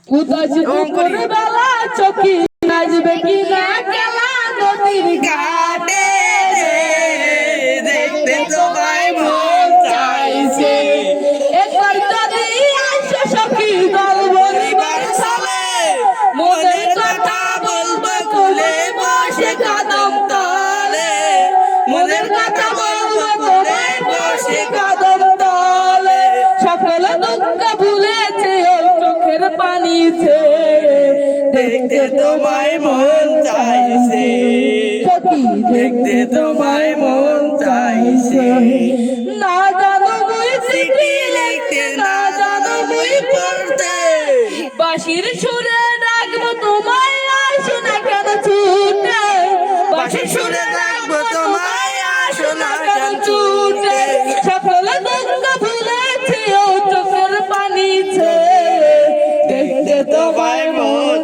উদাসী দুপুর বেলা চকি নাচবে কি না খেলা নদীর ঘাটে দেখতে তোমায় মন চাইছে একবার যদি আসো সখী দল বলিবার সালে মনের কথা বলবো খুলে বসে কদম তলে মনের কথা বলবো খুলে বসে কদম তলে সকল দুঃখ ভুলেছে ওই চোখের পানিতে দেখতে তোমায় মন চাইছে দেখতে তোমায় মন চাইছে না জানো বই চিঠি লিখতে না জানো বই পড়তে বাঁশির সুরে ডাকবো তোমায় আসো না কেন ছুটে বাঁশির সুরে ডাকবো তোমায় আসো না কেন ছুটে সকল দুঃখ ভুলেছি ও চোখের পানিতে দেখতে তোমায় মন